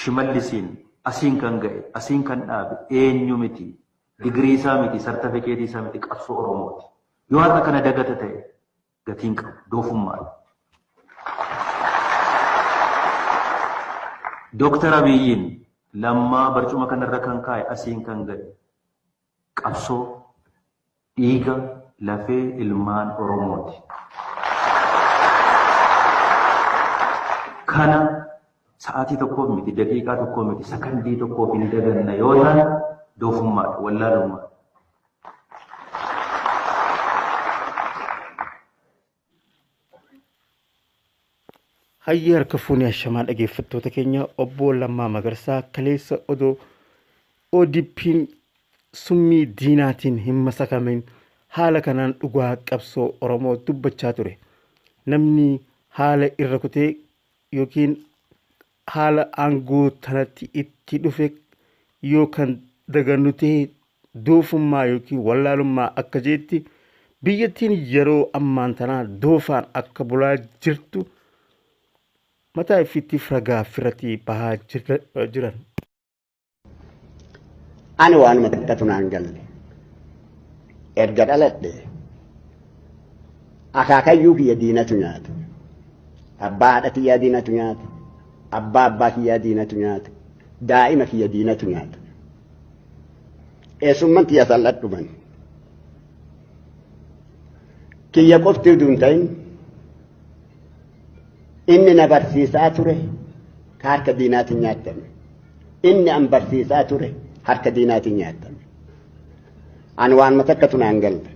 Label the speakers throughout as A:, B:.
A: shimallisiin asiin kan ga'e asiin kan dhaabe eenyu miti digirii isaa miti sartifikeetii isaa miti qabsoo Oromooti. Yoo har'a kana dagata ta'e gatiin qabu doofummaadha. Dooktar Abiyyiin lammaa barcuma kanarra kan kaa'e asiin kan ga'e qabsoo dhiiga lafee ilmaan Oromooti. Kana sa'aatii tokkoof miti daqiiqaa tokkoof miti sakandii tokkoof hin daganna yoo ta'an doofummaadha wallaalummaadha.
B: Hayya harka fuunee ashamaa dhaggeeffattoota keenya obolammaa magarsaa kaleessa odoo ODP'n summii diinaatiin hin masakamin haala kanaan dhugaa qabsoo Oromoo dubbachaa ture. Namni haala irra kutee yookiin haala aangoo tanatti itti dhufe yookaan daganutee doofummaa yookiin wallaalummaa akka jeetti biyyattiin yeroo ammaan tanaa doofaan akka bulaa jirtu mataa ifitti fragaa firati bahaa jiran.
C: Ani waanuma xiqqatu naan galle erga dhaladhe akaakayyuu kiyya diinatu nyaata. Abbaa haadha kiyyaa diinatu nyaata. Abbaa kiyyaa diinatu nyaata. Daa'ima kiyya diinatu nyaata. Eessummaan kiyya salladhuman. Kiyya qofti utuu hin ta'in inni na barsiisaa ture harka diinaatiin nyaatame. Inni an barsiisaa ture harka diinaatiin nyaatame. Ani waanuma takkatu naan galle.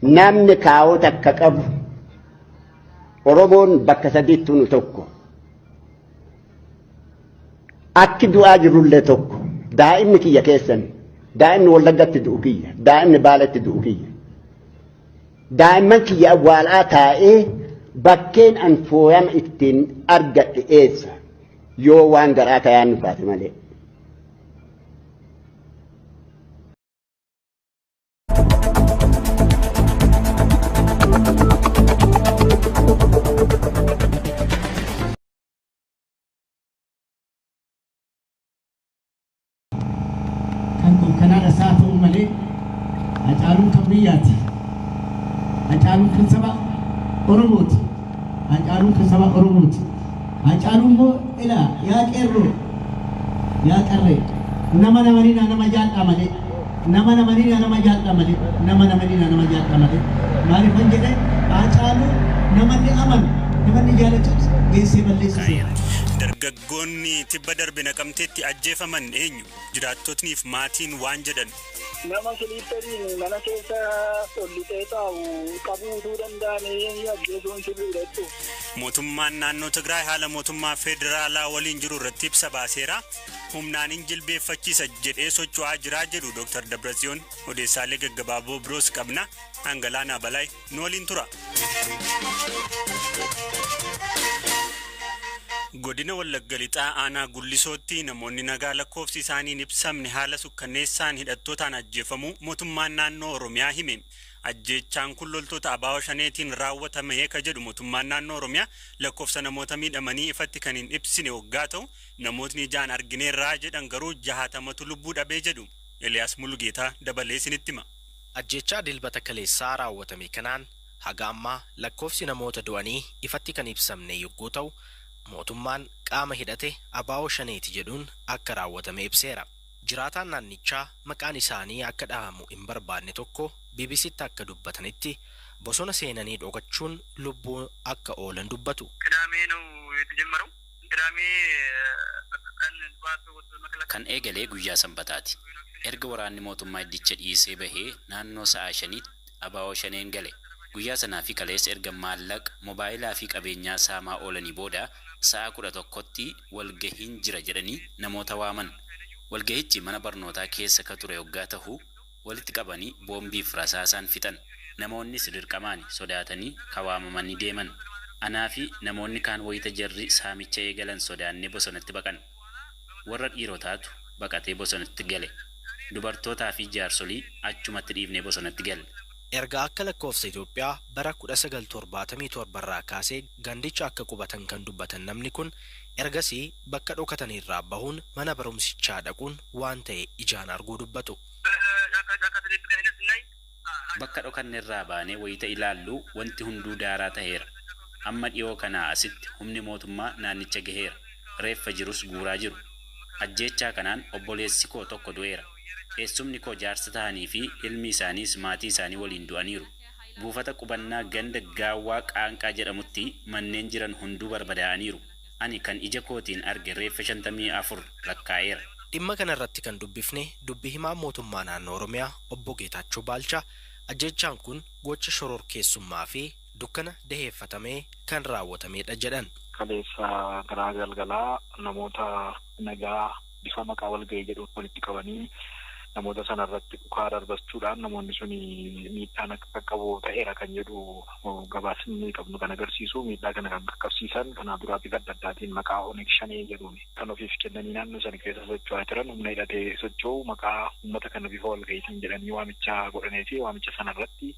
C: Namni kaawoo takka qabu Oromoon bakka sadiitti nu tokko. Akki du'aa jirullee tokko. Daa'imni kiyya keessan. Daa'imni Wallaggatti du'u kiyya. Daa'imni Baalatti du'u kiyya. Daa'imman kiyya awwaalaa taa'ee bakkeen an fooyama ittiin argadhe eessa yoo waan garaa kayaan baate malee.
D: Kanada saatu malee ajaa'iluun kan biyyaati. Ajaa'iluun kan saba Oromooti. Ajaa'iluun kan saba Oromooti. Ajaa'iluun immoo ilaa yaa qeerroo yaa qarree nama namanii nama jaadhaa malee nama namanii nama jaadhaa malee nama namanii nama jaadhaa malee maaliif kan jedhee Ajaa'iluun namanni amanu namanni jaalatu geessee balleessisee.
E: Dargaggoonni tibba darbe naqamteetti ajjeefaman eenyu jiraattotniif maatiin waan jedhan.
F: Nama kiliittariin mana keessa ollitee taa'u qabuu danda'anii ajjeesuun sirriidha jechuudha.
E: Mootummaan naannoo Tigraay haala mootummaa federaalaa waliin jiru irratti ibsa baaseera. Humnaan jilbeeffachiisa jedhee socho'aa jiraa jedhu Dr. Dabratsiyoon odeessaalee gaggabaaboo biroos qabna. Hangalaanaa Balaay nu waliin tura. Godina Wallagga Lixaa aanaa Gullisootti namoonni nagaa lakkoofsi isaaniin ibsamne haala sukkanneessaan hidhattootaan ajjeefamuu mootummaan naannoo Oromiyaa hime. Ajjeechaan kun loltoota ABO shaneetiin raawwatame ka jedhu mootummaan naannoo Oromiyaa lakkoofsa namoota miidhamanii ifatti kan hin ibsine waggaa ta'u namootni ijaan argineerraa jedhan garuu 60 lubbuu dhabee jedhu. Eliyaas Mulugeetaa dabalee isinitti hima.
G: Ajjeechaa dilbata kaleessaa raawwatame kanaan haga ammaa lakkoofsi namoota du'anii ifatti kan ibsamne yogguu ta'u mootummaan qaama hidhate ABO shaneeti jedhuun akka raawwatame ibseera. Jiraataan naannichaa maqaan isaanii akka dhahamu hin barbaanne tokko BBCtti akka dubbatanitti bosona seenanii dhokachuun lubbuu akka oolan dubbatu.
H: Kan eegalee guyyaa sanbataati. Erga waraanni mootummaa iddicha dhiisee bahee naannoo sa'a 5tti ABO shaneen gale. Guyyaa sanaa fi kaleessa erga maallaqa mobaayilaa fi qabeenyaa saamaa oolanii booda sa'a 11tti walgahiin jira jedhanii namoota waaman. Walgahichi mana barnootaa keessa ka ture waggaa ta'u walitti qabanii boombii fi rasaasaan fixan. Namoonni dirqamaan sodaatanii kawaamamanii deeman. Anaa fi namoonni kaan wayita jarri saamicha eegalan sodaannee bosonatti baqan. Warra dhiirotaatu baqatee bosonatti gale. Dubartootaa fi jaarsolii achumatti dhiifnee bosonatti galle.
G: Erga akka lakkoofsa Itoophiyaa bara 1977 irraa kaasee gandicha akka qubatan kan dubbatan namni kun ergasii bakka dhokataniirraa bahuun mana barumsichaa dhaquun waan ta'e ijaan arguu dubbatu.
H: Bakka dhokanneerraa baanee wayita ilaallu wanti hunduu daaraa ta'eera. Amma dhiyoo kana asitti humni mootummaa naannicha gaheera. Reeffa jirus guuraa jiru. Ajjeechaa kanaan obboleessi koo tokko du'eera. Eessumni koo jaarsa ta'anii fi ilmi isaaniis maatii isaanii waliin du'aniiru. Buufata qubannaa ganda gaawwaa qaanqaa jedhamutti manneen jiran hunduu barbadaa'aniiru. Ani kan ija kootiin arge reeffa 54 lakkaa'eera.
G: Dhimma kanarratti kan dubbifne dubbi himaa mootummaa naannoo Oromiyaa obbo Geetaachoo Baalchaa ajjeechaan kun gocha shororkeessummaa fi dukkana daheeffatamee kan raawwatamedha jedhan.
F: Kaleessa garaa galgalaa namoota nagaa bifa maqaa walgahii jedhuun walitti qabanii namoota sanarratti dhukaa darbachuudhaan namoonni sun miidhaan akka qaqqabu ta'eera kan jedhu gabaasni qabnu kan agarsiisu miidhaa kana kan qaqqabsiisan kanaa duraa bifa adda addaatiin maqaa Oneeg Shanee jedhuun kan ofiif kennanii naannoo sana keessa socho'aa jiran humna hidhatee socho'u maqaa uummata kana bifa walgahiitiin jedhanii waamicha godhanii fi waamicha sanarratti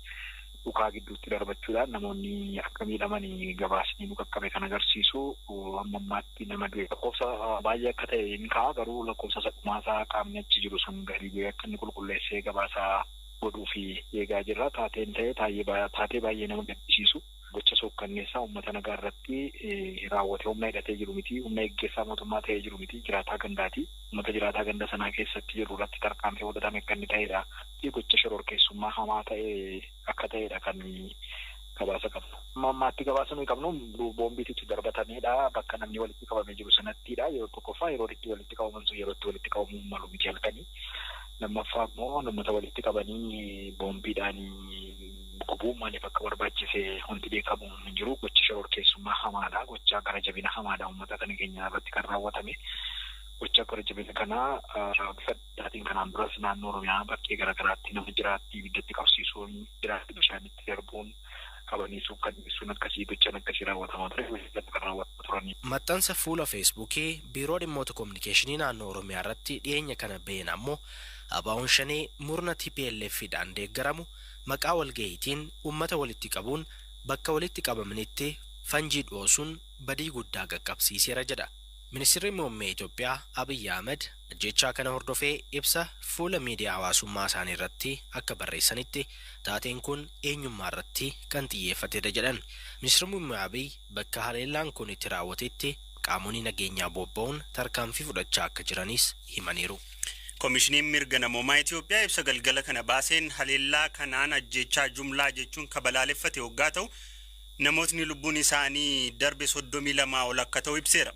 F: dhukaa gidduutti darbachuudhaan namoonni akka miidhamanii gabaasni nu qaqqabe kan agarsiisu ammammaatti nama du'e lakkoofsa baay'ee akka ta'e hin ka'a garuu lakkoofsa sadhumaasaa qaamni achi jiru sun gadi bu'ee akka inni qulqulleessee gabaasaa godhuu fi eegaa jirra taateen ta'e taatee baay'ee nama gaddisiisu gocha sookkanneessaa uummata nagaa irratti raawwate humna hidhatee jiru miti humna eeggeessaa mootummaa ta'ee jiru miti jiraataa gandaati uummata jiraataa ganda sanaa keessatti jiru irratti tarkaanfii fudhatame akka inni ta'edha fi gocha shororkeessummaa hamaa ta'e akka ta'edha kan gabaasa qabnu. Ammaatti gabaasa nuyi qabnu boombiitti darbatamedha bakka namni walitti qabamee jiru sanattidha yeroo tokkoffaa yeroo itti walitti qabaman sun yeroo itti walitti qabamuu malu miti halkanii lammaffaa immoo namoota walitti qabanii boombiidhaan gubuu maaliif akka barbaachise wanti beekamu hin jiru gocha shororkeessummaa hamaadha gocha gara jabina hamaadha uummata kana keenya irratti kan raawwatame gocha gara jabina kana bifa addaatiin kanaan duras naannoo Oromiyaa bakkee garaagaraatti nama jiraatti ibiddatti qabsiisuun jiraatti bishaanitti darbuun qabanii suukkaniisuun akkasii gochaan akkasii raawwatamaa ture walitti kan raawwatamaa turanii.
G: Maxxansa fuula Feesbuukii Biiroo Dhimmoota Kominikeeshinii naannoo Oromiyaa irratti dhiyeenya kana baheen ammoo Abaawun Shanee murna TPLF-dhaan deeggaramu maqaa walgahiitiin uummata walitti qabuun bakka walitti qabamanitti fanjii dhoosuun badii guddaa qaqqabsiiseera jedha. Ministeerri muummee Itoophiyaa Abiy Ahmed ajjeechaa kana hordofee ibsa fuula miidiyaa hawaasummaa isaanii irratti akka barreessanitti taateen kun eenyummaa irratti kan xiyyeeffatedha jedhan. Ministeerri muummee Abiy bakka haleellaan kun itti raawwatetti qaamonni nageenyaa bobba'uun tarkaanfii fudhachaa akka jiranis himaniiru.
E: Komishiniin mirga namoomaa Itoophiyaa ibsa galgala kana baaseen haleellaa kanaan ajjeechaa jumlaa jechuun kabalaaleffate waggaa ta'u namootni lubbuun isaanii darbe 32 ol akka ta'u ibseera.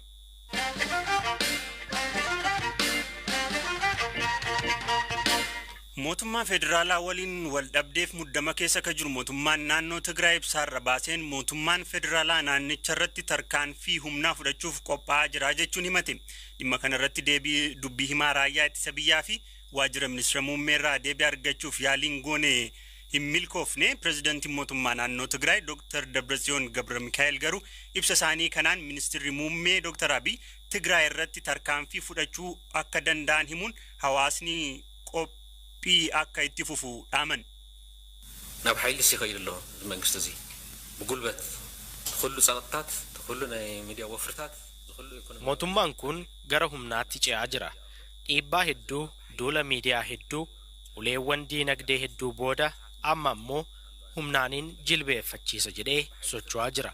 E: Mootummaa federaalaa waliin wal dhabdeef muddama keessa ka jiru mootummaan naannoo Tigraay ibsaarra baaseen mootummaan federaalaa naannicha irratti tarkaanfii humnaa fudhachuuf qophaa'aa jira jechuun himate. Dhimma kana irratti deebii dubbii himaa raayyaa ittisa biyyaa fi waajjira ministeera muummeerraa deebii argachuuf yaaliin goone hin milkoofne. Pireezidaantiin mootummaa naannoo Tigraay Dr. Dabratsiyoon Gabra Mikaa'el garuu ibsa isaanii kanaan ministeerri muummee Dr. Abiy Tigraay irratti tarkaanfii fudhachuu akka danda'an himuun hawaasni qophii akka itti fufu dhaaman.
I: ናብ ሓይሊ ሲኸይድ ኣሎ መንግስቲ እዚ ብጉልበት ኩሉ ጸጥታት ኩሉ ናይ ሚዲያ ወፍርታት
G: mootummaan kun gara humnaatti ce'aa jira. Dhiibbaa hedduu, duula miidiyaa hedduu, uleewwan diinagdee hedduu booda amma ammoo humnaaniin jilbeeffachiisa jedhee socho'aa jira.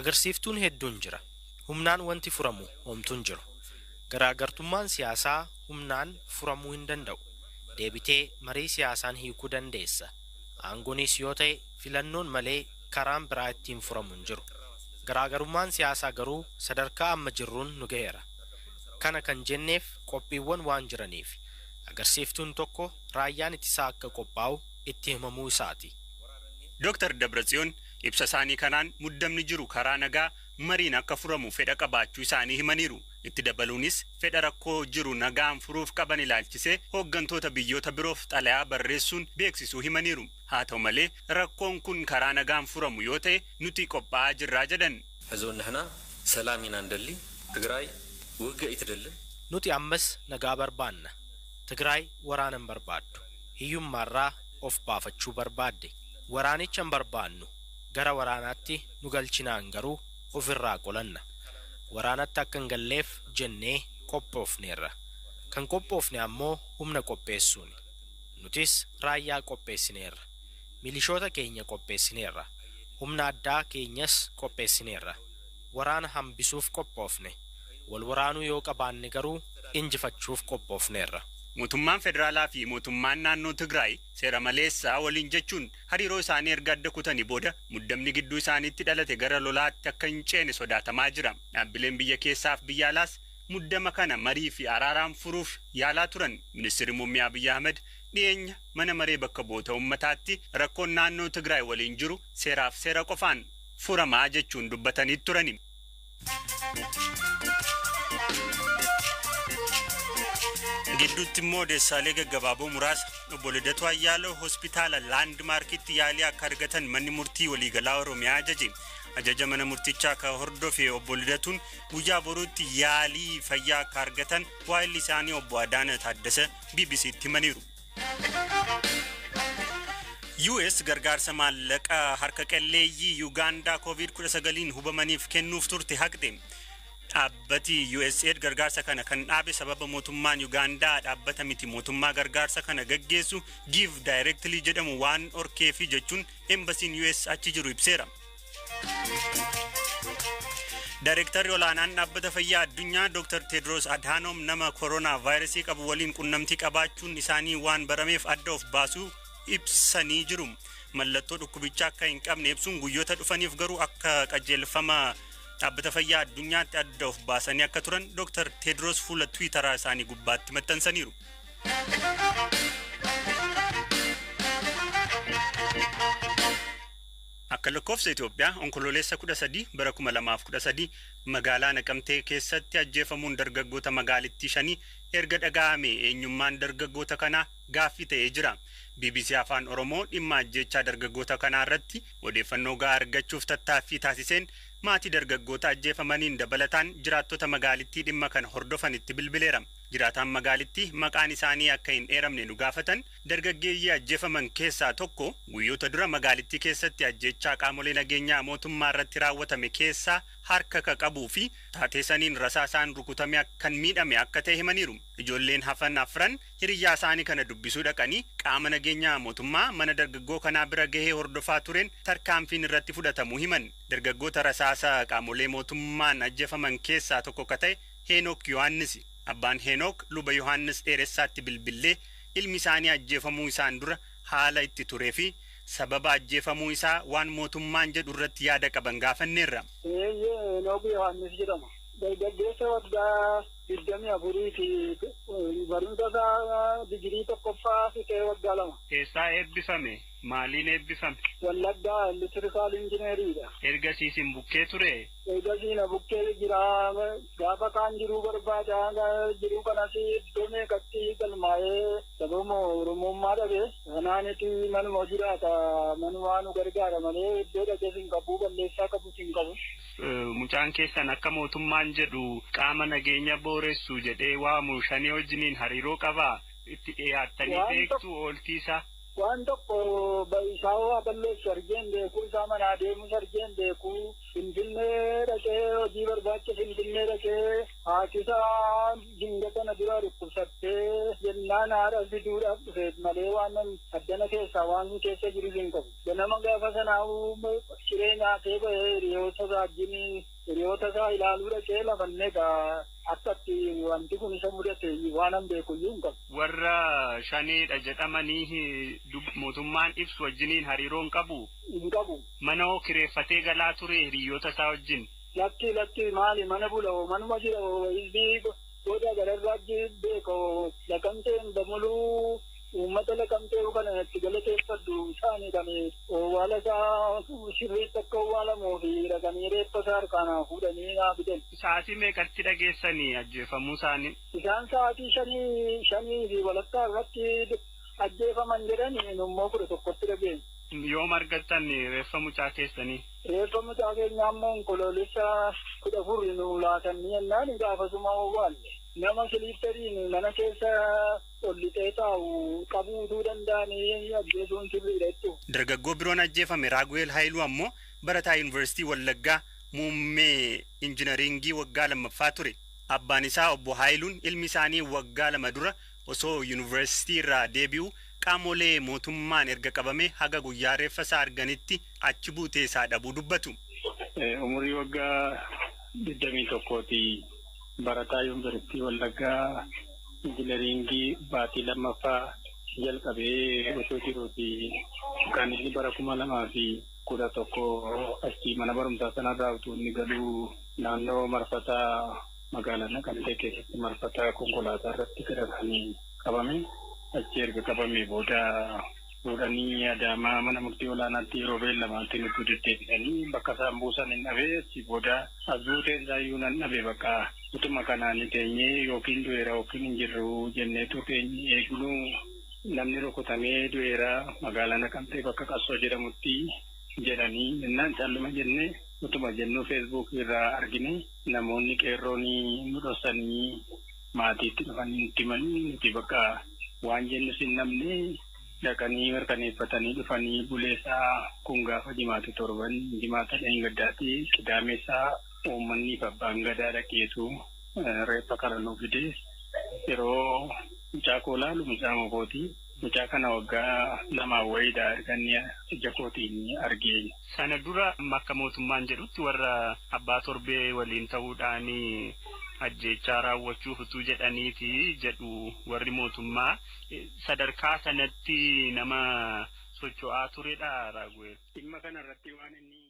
G: Agarsiiftuun hedduun jira. Humnaan wanti furamu homtuun jiru. Garaagartummaan siyaasaa humnaan furamuu hin danda'u. Deebitee marii siyaasaan hiikuu dandeessa. Aangonis yoo ta'e filannoon malee karaan biraa ittiin furamu hin jiru. Garaagarummaan siyaasaa garuu sadarkaa amma jirruun nu gaheera. Kana kan jenneef qophiiwwan waan jiraniif agarsiiftuun tokko raayyaan ittisaa akka qophaa'u itti himamuu isaati.
E: Dr. Dabratsiyoon ibsa isaanii kanaan muddamni jiru karaa nagaa mariin akka furamu fedha qabaachuu isaanii himaniiru. Itti dabaluunis fedha rakkoo jiru nagaan furuuf qaban ilaalchisee hooggantoota biyyoota biroof xalayaa barreessuun beeksisuu himaniiru. Haa ta'u malee rakkoon kun karaa nagaan furamu yoo ta'e nuti qophaa'aa jirraa jedhan.
I: ሕዝቡን ንሕና ሰላም ኢና እንደሊ ትግራይ ውግእ ይትደልን
G: nuti ammas nagaa barbaanna. Tigraay waraanan barbaaddu. Hiyyummaarraa of baafachuu barbaadde. waraanicha hin barbaannu gara waraanaatti nu galchinaan garuu ofirraa qolanna. Waraanatti akka hin galleef jennee qophoofneerra. Kan qophoofne ammoo humna qopheessuuni. Nutis raayyaa qopheessineerra. Milishoota keenya qopheessineerra. Humna addaa keenyas qopheessineerra. Waraana hambisuuf qophoofne. Wal waraanuu yoo qabaanne garuu injifachuuf qophoofneerra.
E: Mootummaan federaalaa fi mootummaan naannoo Tigraay seera maleessaa waliin jechuun hariiroo isaanii erga adda kutanii booda muddamni gidduu isaaniitti dhalate gara lolaatti akka hin ceene sodaatamaa jira. Dhaabbileen biyya keessaaf biyya alaas muddama kana marii fi araaraan furuuf yaalaa turan. Ministeerri Muummee Abiy Ahmed dhiyeenya mana maree bakka bu'oota uummataatti rakkoon naannoo Tigraay waliin jiru seeraaf seera qofaan furamaa jechuun dubbatanii turani. Gidduutti immoo deessaalee gaggabaaboo muraasa obbo Lidatu Ayyaaloo hospitaala laandmaarkitti yaalii akka argatan manni murtii waliigalaa Oromiyaa ajaje. Ajaja mana murtichaa akka hordofee obbo Lidatuun guyyaa boruutti yaalii fayyaa akka argatan waa'illi isaanii obbo Adaana Taaddasa BBC'tti himaniiru. US gargaarsa maallaqaa harka qalleeyyii Uganda COVID-19 hubamaniif kennuuf turte haqxe. Dhaabbati USAID gargaarsa kana kan dhaabe sababa mootummaan Uganda dhaabbata miti mootummaa gargaarsa kana gaggeessu Give Directly jedhamu waan orkeefi jechuun embasiin US achi jiru ibseera. Directorri olaanaan dhaabbata fayyaa addunyaa Dr. Tedros Adhanom nama corona virusii qabu waliin qunnamtii qabaachuun isaanii waan barameef adda of baasuu ibsanii jiru. Mallattoo dhukkubichaa akka hin qabne ibsuun guyyoota dhufaniif garuu akka qajeelfama dhaabbata fayyaa addunyaatti adda of baasanii akka turan Dr. Tedros fuula Twitteraa isaanii gubbaatti maxxansaniiru. Akka lakkoofsa Itoophiyaa onkololeessa 13 bara 2013 magaalaa Naqamtee keessatti ajjeefamuun dargaggoota magaalittii 5 erga dhaga'ame eenyummaan dargaggoota kanaa gaaffii ta'ee jira. BBC Afaan Oromoo dhimma ajjeechaa dargaggoota kanaa irratti odeeffannoo gahaa argachuuf tattaaffii taasiseen maatii dargaggoota ajjeefamaniin dabalataan jiraattota magaalittii dhimma kana hordofanitti bilbileera. Jiraataan magaalittii maqaan isaanii akka hin eeramne nu gaafatan dargaggeeyyii ajjeefaman keessaa tokko guyyoota dura magaalittii keessatti ajjeechaa qaamolee nageenyaa mootummaa irratti raawwatame keessaa harka ka qabuu fi taateessaniin rasaasaan rukutame kan miidhame akka ta'e himaniiru. Ijoolleen hafan afran hiriyyaa isaanii kana dubbisuu dhaqanii qaama nageenyaa mootummaa mana dargaggoo kanaa bira gahee hordofaa tureen tarkaanfiin irratti fudhatamuu himan. Dargaggoota rasaasa qaamolee mootummaan ajjeefaman keessaa tokko ka ta'e Heenok Yohaannis. Abbaan Heenok luba Yohaannis dheeressaatti bilbilee ilmi isaanii ajjeefamuu isaan dura haala itti turee fi sababa ajjeefamuu isaa waan mootummaan jedhu irratti yaada qaban gaafanneerra.
F: Heenok Yohaannis jedhama. Dargaggeessa waggaa 24 fi barumsa isaa digirii tokkoffaa fixee waggaa 2.
E: Eessaa eebbifame? Maaliin eebbifame?
F: Wallaggaa elektirikaal injineeriidha.
E: Ergasiisin bukkee ture?
F: Ergasiina bukkee jira. Gaafa kaan jiruu barbaada. Jiruu kanas iddoo meeqatti galmaa'ee sababa Oromummaa dhabe. Kanaaniti manuma jiraata. Manuma nu gargaara malee iddoo dhaqee hin qabu balleessaa qabu hin qabu.
E: Mucaan keessan akka mootummaan jedhu qaama nageenya booressu jedhee waamu shanii wajjiniin hariiroo qabaa itti dhiyaattanii beektu ooltiisa.
F: Waan tokko isaa balleessu argeen beekuu isaa manaa deemus argeen beekuu Finfinnee dhaqee hojii barbaacha Finfinnee dhaqee haatisaa dingata na dura dhukkubsattee jennaan haadha fiduudhaaf dhufe malee waan addana keessaa waan keessa jiru hin qabu. Ganama gaafa sanaa ciree nyaatee bahee hiriyoota isaa ilaaluu dhaqee lafannee akkatti wanti kun isa mudate waan an beekuyyuu hin qabu.
E: Warra shaniidha jedhamanii mootummaan ibsu wajjiniin hariiroon qabu?
F: Hin qabu.
E: Mana hoo kireeffatee galaa ture hiriyoota isaa wajjin?
F: Lakki maali mana bula manuma jira ilbii booda gararraa beeko Naqamteen Damuluu uummata Naqamtee kana itti galateeffadhu isaanii kan owwaala isaa sirriitti akka owwaalamuu fi dhaqanii reeffa isaa harkaan fuudhanii naa fidan.
E: Sa'aatii meeqatti dhageessanii ajjeefamuu isaanii?
F: Isaan sa'aatii shanii fi walakkaa irratti ajjeefaman jedhanii immoo 11tti dhageenya.
E: Yoom argattan reeffa mucaa keessanii?
F: Reeffa mucaa keenya ammoo onkoloolessa 14 nu laatanii jennaan gaafasuma owwaalle. Nama siliipteriin mana keessa ollitee taa'u qabuutuu danda'anii ajjeesuun sirriidha jechuudha.
E: Dargaggoo biroon ajjeefame Raaguweel Haayiluu ammoo barataa Yuunivarsiitii Wallaggaa muummee injinaringii waggaa lammaffaa ture. Abbaan isaa obbo Haayiluun ilmi isaanii waggaa lama dura osoo yuunivarsiitii irraa deebi'u qaamolee mootummaan erga qabame haga guyyaa reeffa isaa arganitti achi buutee isaa dhabuu dubbatu.
F: Umurii waggaa 21ti barataa yuunivarsiitii Wallaggaa injinaringii baatii lammaffaa jalqabee osoo jiruuti kan inni bara 2011 achi mana barumsaa sanarraa utuu inni galuu naannoo marfataa magaalaa Naqamtee keessatti marfataa konkolaataa irratti gadamanii qabame. Achi erga qabame booda fuudhanii Adaamaa mana murtii olaanaatti yeroo beellamaatti nutti deddeebisanii bakka isaan buusan hin dhabe. Achi booda abjuuteen isaayyuu nan dhabe bakka utuma kanaan teenyee yookiin du'eera yookiin hin jirru jenneetu teenyee eegnu namni rukutamee du'eera magaalaa Naqamtee bakka Qassoo jedhamutti jedhanii jennaan calluma jennee utuma jennu Facebook irraa argine namoonni qeerroonii nu dhoksanii maatiitti dhufanii nutti himanii nuti bakka waan jennu sin namne dhaqanii mirkaneeffatanii dhufanii buleessaa kun gaafa jimaata torban jimaata dheengaddaatti qidaameessaa uummanni fi abbaan gadaa dhaqeetu reeffa karanuu fide yeroo mucaa koo laalu mucaa mokooti. Mucaa kana waggaa lamaa wayiidha arganii ija kootiin argee.
E: Sana dura akka mootummaan jedhutti warra abbaa torbee waliin ta'uudhaan ajjeechaa raawwachuuf utuu jedhaniiti jedhu warri mootummaa sadarkaa sanatti nama socho'aa turedha Raaguweel.
F: Dhimma kanarratti waan inni